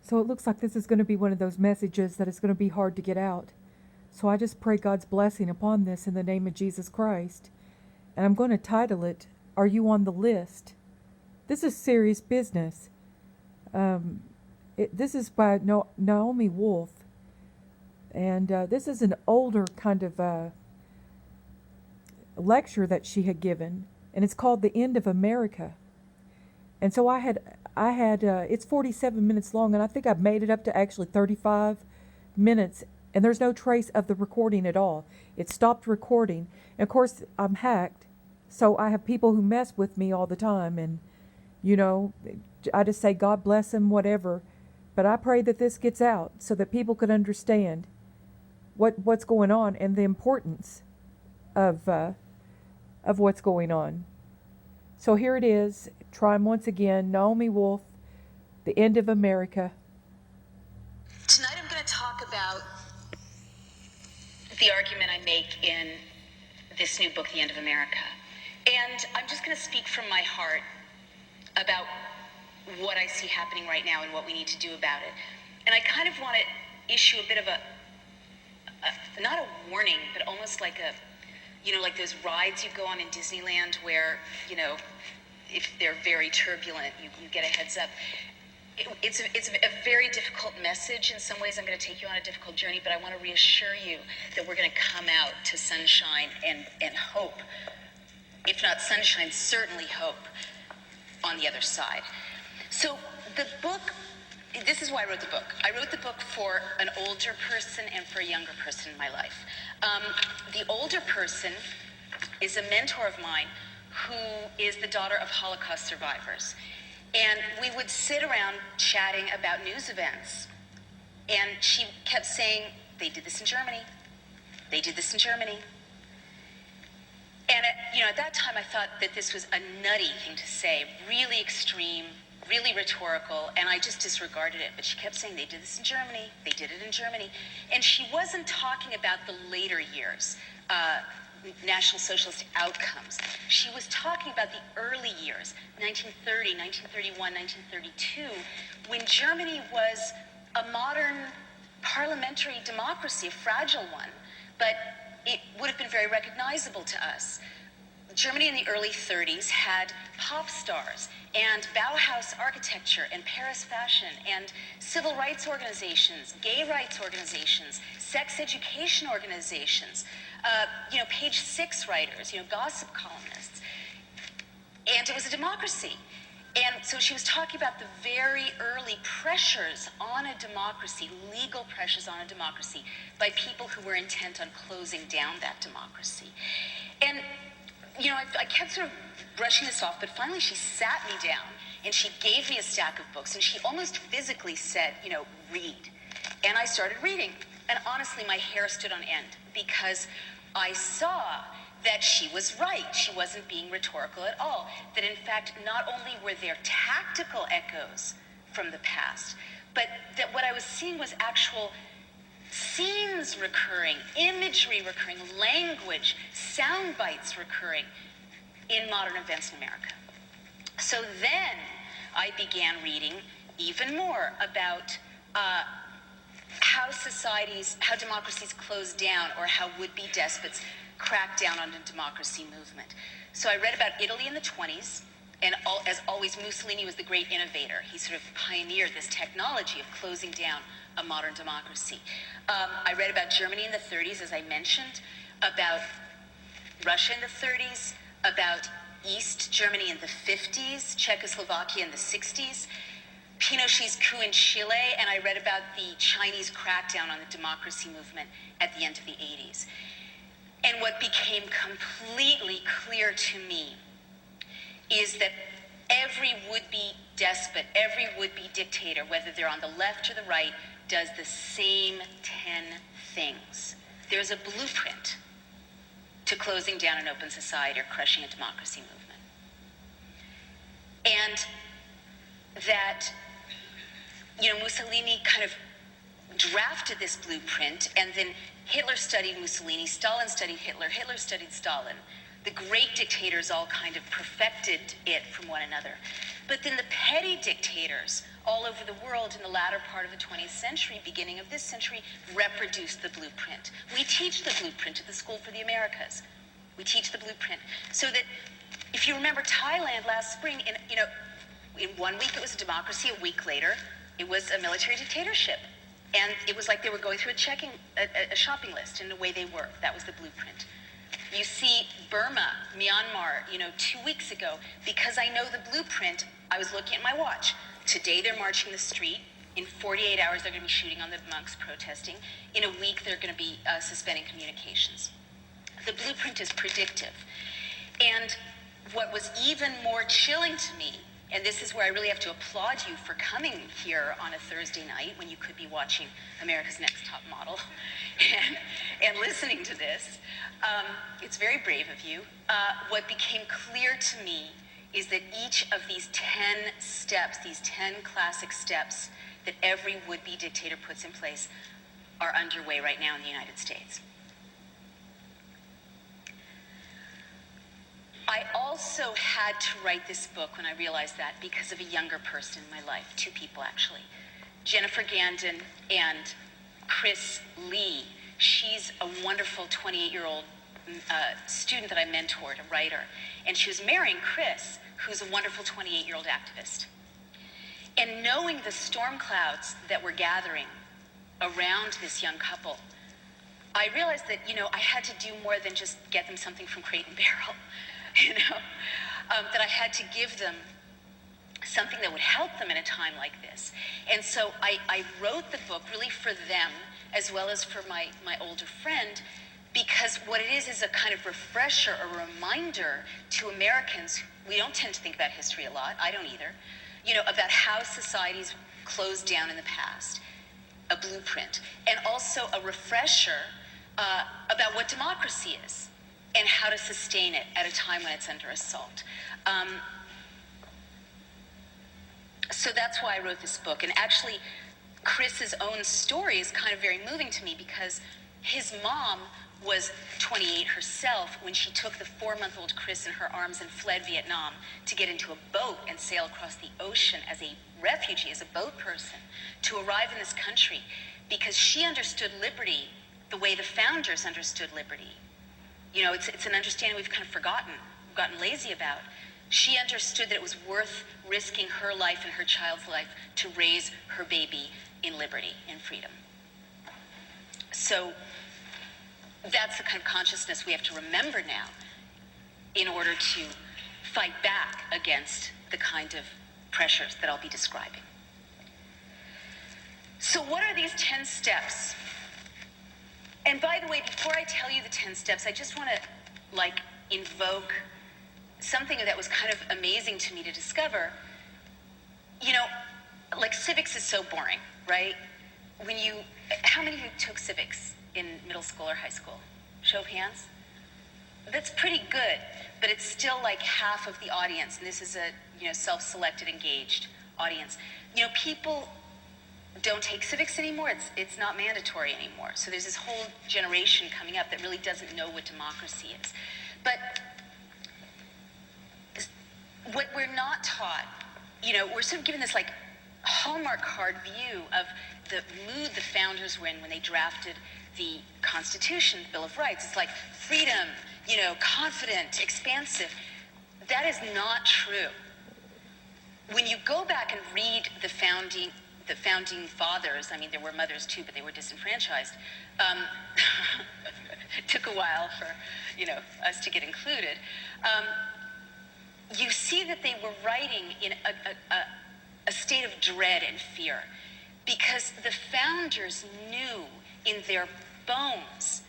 So it looks like this is going to be one of those messages that is going to be hard to get out. So I just pray God's blessing upon this in the name of Jesus Christ. And I'm going to title it, Are You on the List? This is serious business. This is by Naomi Wolf. And this is an older kind of lecture that she had given. And it's called The End of America. And so I had it's 47 minutes long, and I think I've made it up to actually 35 minutes, and there's no trace of the recording at all. It stopped recording. And of course, I'm hacked, so I have people who mess with me all the time, and, I just say, God bless them, whatever. But I pray that this gets out so that people could understand what's going on and the importance of what's going on. So here it is. Try 'em once again. Naomi Wolf, The End of America. Tonight I'm going to talk about the argument I make in this new book, The End of America. And I'm just going to speak from my heart about what I see happening right now and what we need to do about it. And I kind of want to issue a bit of not a warning, but almost like like those rides you go on in Disneyland where, if they're very turbulent, you get a heads up. It's a very difficult message. In some ways, I'm going to take you on a difficult journey, but I want to reassure you that we're going to come out to sunshine and hope. If not sunshine, certainly hope on the other side. So the book, this is why I wrote the book. I wrote the book for an older person and for a younger person in my life. The older person is a mentor of mine who is the daughter of Holocaust survivors. And we would sit around chatting about news events. And she kept saying, they did this in Germany. They did this in Germany. And at that time I thought that this was a nutty thing to say, really extreme, really rhetorical, and I just disregarded it. But she kept saying, they did this in Germany, they did it in Germany. And she wasn't talking about the later years, National Socialist outcomes. She was talking about the early years, 1930, 1931, 1932, when Germany was a modern parliamentary democracy, a fragile one, but it would have been very recognizable to us. Germany in the early 30s had pop stars and Bauhaus architecture and Paris fashion and civil rights organizations, gay rights organizations, sex education organizations, page 6 writers, gossip columnists. And it was a democracy. And so she was talking about the very early pressures on a democracy, legal pressures on a democracy, by people who were intent on closing down that democracy. And I kept sort of brushing this off, but finally she sat me down and she gave me a stack of books and she almost physically said, read. And I started reading. And honestly, my hair stood on end because I saw that she was right. She wasn't being rhetorical at all. That in fact, not only were there tactical echoes from the past, but that what I was seeing was actual scenes recurring, imagery recurring, language, sound bites recurring in modern events in America. So then I began reading even more about how democracies close down or how would-be despots crack down on the democracy movement. So I read about Italy in the 20s, and as always, Mussolini was the great innovator. He sort of pioneered this technology of closing down a modern democracy. I read about Germany in the 30s, as I mentioned, about Russia in the 30s, about East Germany in the 50s, Czechoslovakia in the 60s, Pinochet's coup in Chile, and I read about the Chinese crackdown on the democracy movement at the end of the 80s. And what became completely clear to me is that every would-be despot, every would-be dictator, whether they're on the left or the right, does the same 10 things. There's a blueprint to closing down an open society or crushing a democracy movement. And that, Mussolini kind of drafted this blueprint, and then Hitler studied Mussolini, Stalin studied Hitler, Hitler studied Stalin. The great dictators all kind of perfected it from one another. But then the petty dictators all over the world in the latter part of the 20th century, beginning of this century, reproduced the blueprint. We teach the blueprint at the School for the Americas. We teach the blueprint. So that, if you remember Thailand last spring, in 1 week it was a democracy, a week later it was a military dictatorship. And it was like they were going through a shopping list in the way they work. That was the blueprint. You see Burma, Myanmar, 2 weeks ago, because I know the blueprint, I was looking at my watch. Today they're marching the street. In 48 hours they're going to be shooting on the monks protesting. In a week they're going to be suspending communications. The blueprint is predictive. And what was even more chilling to me, and this is where I really have to applaud you for coming here on a Thursday night when you could be watching America's Next Top Model and listening to this. It's very brave of you. What became clear to me is that each of these 10 steps, these 10 classic steps that every would-be dictator puts in place are underway right now in the United States. I also had to write this book when I realized that because of a younger person in my life, 2 people actually. Jennifer Gandon and Chris Lee. She's a wonderful 28-year-old student that I mentored, a writer. And she was marrying Chris, who's a wonderful 28-year-old activist. And knowing the storm clouds that were gathering around this young couple, I realized that, I had to do more than just get them something from Crate and Barrel. That I had to give them something that would help them in a time like this. And so I wrote the book really for them as well as for my older friend, because what it is a kind of refresher, a reminder to Americans. We don't tend to think about history a lot. I don't either. About how societies closed down in the past, a blueprint, and also a refresher about what democracy is and how to sustain it at a time when it's under assault. So that's why I wrote this book. And actually, Chris's own story is kind of very moving to me because his mom was 28 herself when she took the 4-month-old Chris in her arms and fled Vietnam to get into a boat and sail across the ocean as a refugee, as a boat person, to arrive in this country because she understood liberty the way the founders understood liberty. It's an understanding we've kind of gotten lazy about. She understood that it was worth risking her life and her child's life to raise her baby in liberty, in freedom. So that's the kind of consciousness we have to remember now in order to fight back against the kind of pressures that I'll be describing. So what are these 10 steps? And by the way, before I tell you the 10 steps, I just want to invoke something that was kind of amazing to me to discover. Civics is so boring, right? How many of you took civics in middle school or high school? Show of hands? That's pretty good, but it's still like half of the audience, and this is a self-selected, engaged audience. People don't take civics anymore. It's not mandatory anymore. So there's this whole generation coming up that really doesn't know what democracy is. But what we're not taught, we're sort of given this Hallmark card view of the mood the founders were in when they drafted the Constitution, the Bill of Rights. It's like freedom, confident, expansive. That is not true. When you go back and read the founding fathers, I mean, there were mothers too, but they were disenfranchised. It took a while for, us to get included. You see that they were writing in a state of dread and fear because the founders knew in their bones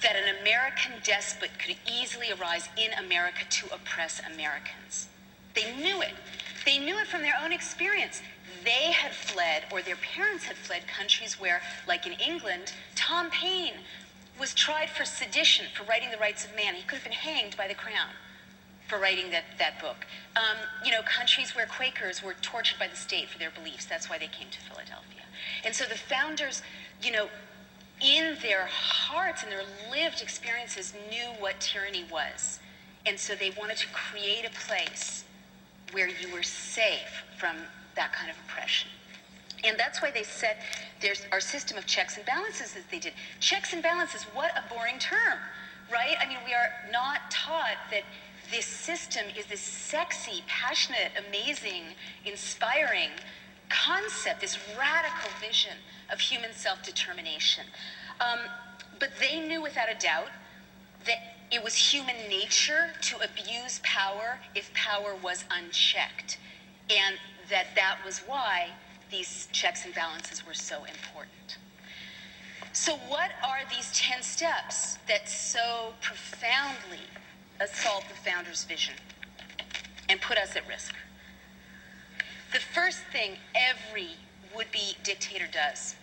that an American despot could easily arise in America to oppress Americans. They knew it. They knew it from their own experience. They had fled, or their parents had fled, countries where, like in England, Tom Paine was tried for sedition, for writing The Rights of Man. He could have been hanged by the Crown for writing that book. Countries where Quakers were tortured by the state for their beliefs. That's why they came to Philadelphia. And so the founders, in their hearts and their lived experiences knew what tyranny was. And so they wanted to create a place where you were safe from that kind of oppression. And that's why they said there's our system of checks and balances that they did. Checks and balances, what a boring term, right? I mean, we are not taught that this system is this sexy, passionate, amazing, inspiring concept, this radical vision of human self-determination. But they knew without a doubt that it was human nature to abuse power if power was unchecked, and that was why these checks and balances were so important. So what are these 10 steps that so profoundly assault the founder's vision and put us at risk? The first thing every would-be dictator does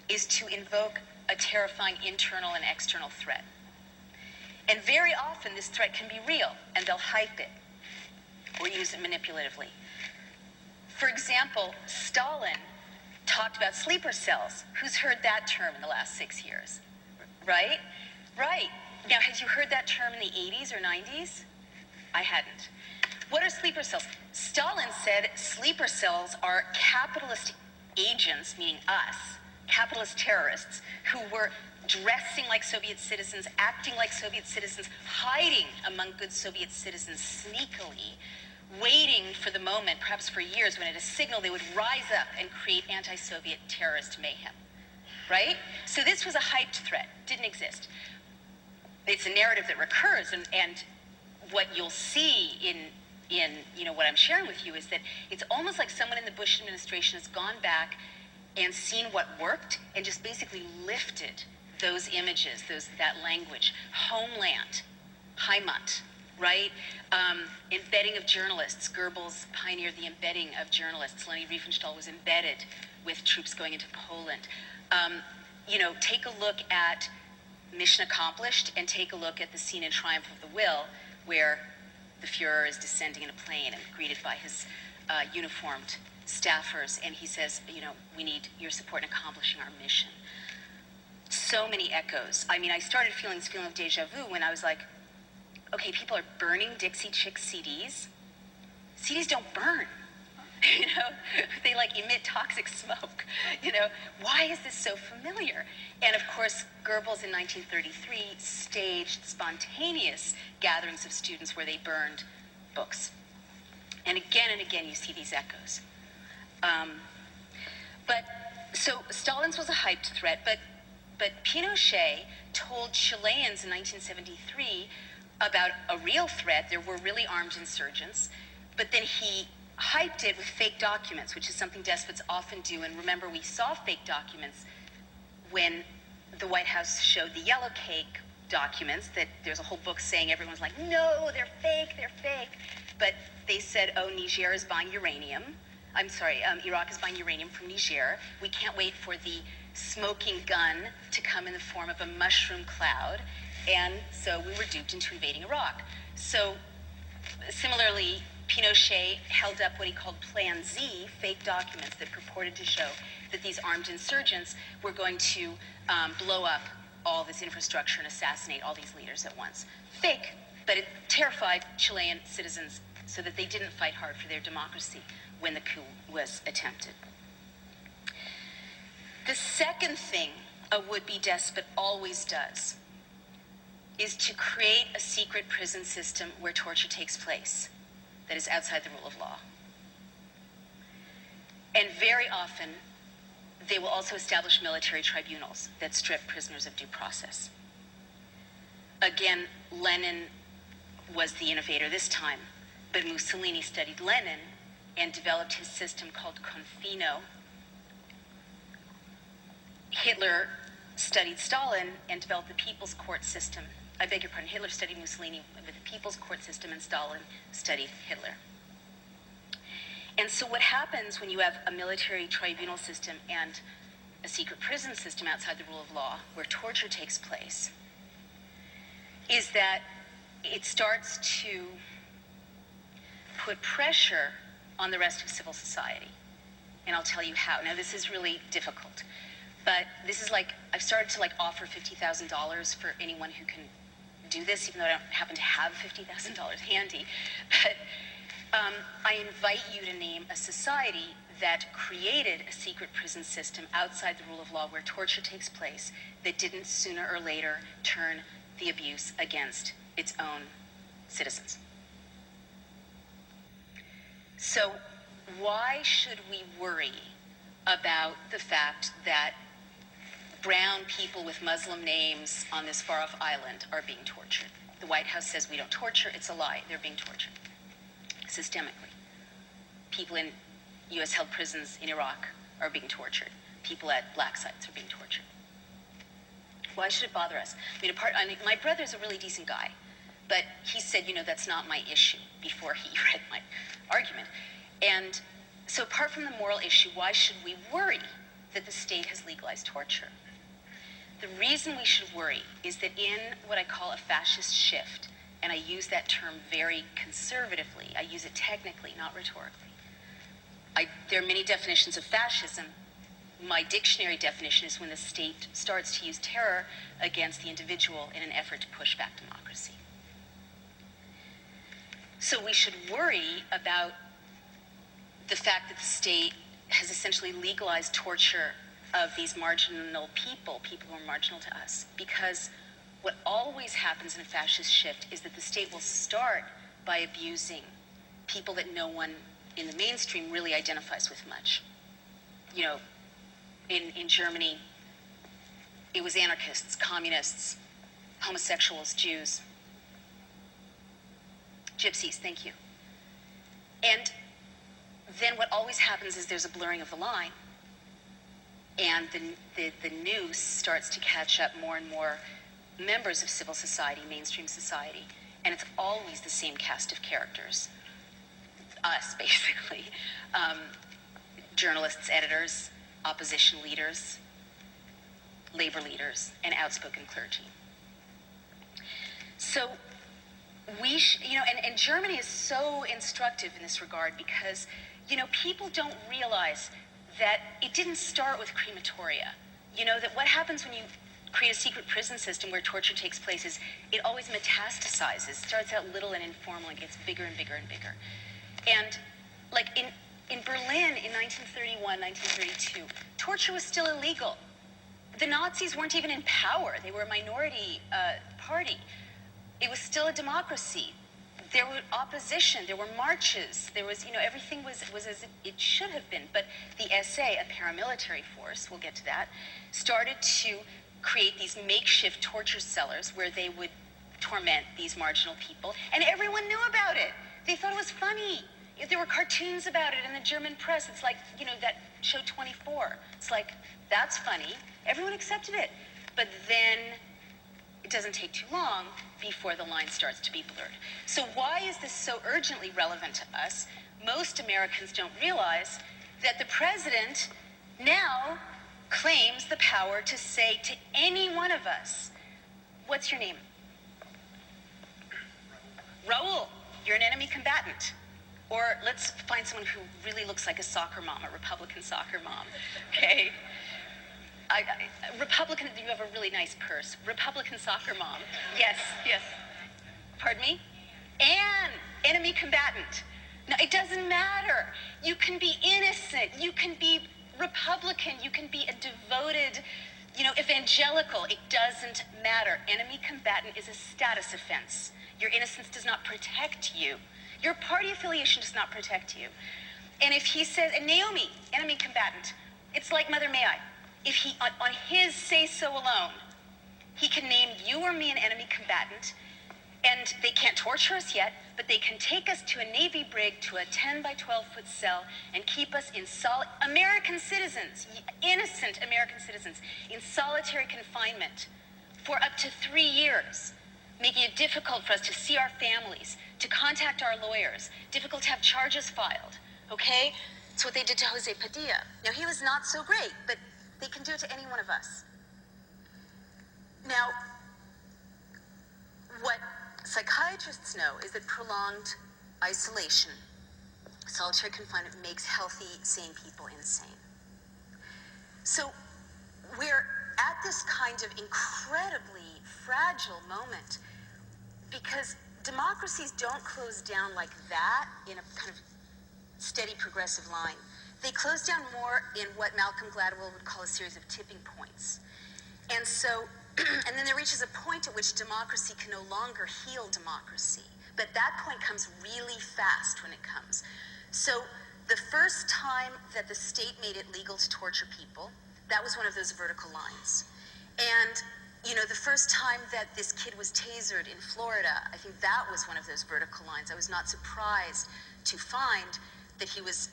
is to invoke a terrifying internal and external threat. And very often this threat can be real, and they'll hype it or use it manipulatively. For example, Stalin talked about sleeper cells. Who's heard that term in the last 6 years? Right? Right. Now, had you heard that term in the 80s or 90s? I hadn't. What are sleeper cells? Stalin said sleeper cells are capitalist agents, meaning us, capitalist terrorists, who were dressing like Soviet citizens, acting like Soviet citizens, hiding among good Soviet citizens sneakily, waiting for the moment, perhaps for years, when at a signal they would rise up and create anti-Soviet terrorist mayhem, right? So this was a hyped threat, didn't exist. It's a narrative that recurs, and what you'll see in what I'm sharing with you is that it's almost like someone in the Bush administration has gone back and seen what worked and just basically lifted those images, that language. Homeland, Heimat, right? Embedding of journalists. Goebbels pioneered the embedding of journalists. Leni Riefenstahl was embedded with troops going into Poland. Take a look at Mission Accomplished, and take a look at the scene in Triumph of the Will, where the Fuhrer is descending in a plane and greeted by his uniformed staffers, and he says, we need your support in accomplishing our mission. So many echoes. I mean, I started feeling this feeling of deja vu when I was like, okay, people are burning Dixie Chicks CDs. CDs don't burn. They emit toxic smoke. Why is this so familiar? And of course, Goebbels in 1933 staged spontaneous gatherings of students where they burned books. And again you see these echoes. So Stalin's was a hyped threat, but Pinochet told Chileans in 1973 about a real threat. There were really armed insurgents, but then he hyped it with fake documents, which is something despots often do. And remember, we saw fake documents when the White House showed the yellow cake documents, that there's a whole book saying everyone's like, no, they're fake. But they said, oh, Niger is buying uranium. I'm sorry, Iraq is buying uranium from Niger. We can't wait for the smoking gun to come in the form of a mushroom cloud. And so we were duped into invading Iraq. So similarly, Pinochet held up what he called Plan Z, fake documents that purported to show that these armed insurgents were going to blow up all this infrastructure and assassinate all these leaders at once. Fake, but it terrified Chilean citizens so that they didn't fight hard for their democracy when the coup was attempted. The second thing a would-be despot always does is to create a secret prison system where torture takes place that is outside the rule of law. And very often, they will also establish military tribunals that strip prisoners of due process. Again, Lenin was the innovator this time, but Mussolini studied Lenin and developed his system called Confino. Hitler studied Stalin and developed the People's Court system. I beg your pardon, Hitler studied Mussolini with the People's Court system, and Stalin studied Hitler. And so what happens when you have a military tribunal system and a secret prison system outside the rule of law where torture takes place is that it starts to put pressure on the rest of civil society. And I'll tell you how. Now, this is really difficult, but this is I've started to offer $50,000 for anyone who can do this, even though I don't happen to have $50,000 handy. But I invite you to name a society that created a secret prison system outside the rule of law where torture takes place that didn't sooner or later turn the abuse against its own citizens. So why should we worry about the fact that brown people with Muslim names on this far-off island are being tortured? The White House says we don't torture. It's a lie. They're being tortured systemically. People in U.S.-held prisons in Iraq are being tortured. People at black sites are being tortured. Why should it bother us? I mean, my brother's a really decent guy, but he said, that's not my issue before he read my argument. And so apart from the moral issue, why should we worry that the state has legalized torture? The reason we should worry is that in what I call a fascist shift, and I use that term very conservatively, I use it technically, not rhetorically. There are many definitions of fascism. My dictionary definition is when the state starts to use terror against the individual in an effort to push back democracy. So we should worry about the fact that the state has essentially legalized torture of these marginal people who are marginal to us. Because what always happens in a fascist shift is that the state will start by abusing people that no one in the mainstream really identifies with much. In Germany, it was anarchists, communists, homosexuals, Jews, gypsies, thank you. And then what always happens is there's a blurring of the line, and the news starts to catch up more and more members of civil society, mainstream society, and it's always the same cast of characters. Us, basically. Journalists, editors, opposition leaders, labor leaders, and outspoken clergy. So and Germany is so instructive in this regard because, people don't realize that it didn't start with crematoria. That what happens when you create a secret prison system where torture takes place is it always metastasizes. It starts out little and informal and gets bigger and bigger and bigger. And like in Berlin in 1931, 1932, torture was still illegal. The Nazis weren't even in power. They were a minority party. It was still a democracy. There were opposition. There were marches. There was, everything was as it should have been. But the SA, a paramilitary force, we'll get to that, started to create these makeshift torture cellars where they would torment these marginal people. And everyone knew about it. They thought it was funny. There were cartoons about it in the German press. It's like, that show 24. It's like, that's funny. Everyone accepted it. But then it doesn't take too long before the line starts to be blurred. So why is this so urgently relevant to us? Most Americans don't realize that the president now claims the power to say to any one of us, what's your name? Raul, you're an enemy combatant. Or let's find someone who really looks like a soccer mom, a Republican soccer mom, okay? Republican, you have a really nice purse. Republican soccer mom. Yes. Pardon me? Anne, enemy combatant. No, it doesn't matter. You can be innocent. You can be Republican. You can be a devoted, evangelical. It doesn't matter. Enemy combatant is a status offense. Your innocence does not protect you. Your party affiliation does not protect you. And if he says, and Naomi, enemy combatant, it's like Mother May I. If he, on his say-so alone, he can name you or me an enemy combatant, and they can't torture us yet, but they can take us to a Navy brig to a 10 by 12-foot cell and keep us in American citizens, innocent American citizens, in solitary confinement for up to 3 years, making it difficult for us to see our families, to contact our lawyers, difficult to have charges filed, okay? It's what they did to Jose Padilla. Now, he was not so great, but they can do it to any one of us. Now, what psychiatrists know is that prolonged isolation, solitary confinement, makes healthy, sane people insane. So we're at this kind of incredibly fragile moment because democracies don't close down like that in a kind of steady progressive line. They close down more in what Malcolm Gladwell would call a series of tipping points. And so, and then there reaches a point at which democracy can no longer heal democracy. But that point comes really fast when it comes. So the first time that the state made it legal to torture people, that was one of those vertical lines. And, you know, the first time that this kid was tasered in Florida, I think that was one of those vertical lines. I was not surprised to find that he was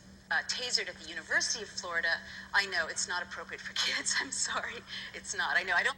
tasered at the University of Florida. I know it's not appropriate for kids. I'm sorry. It's not. I know. I don't.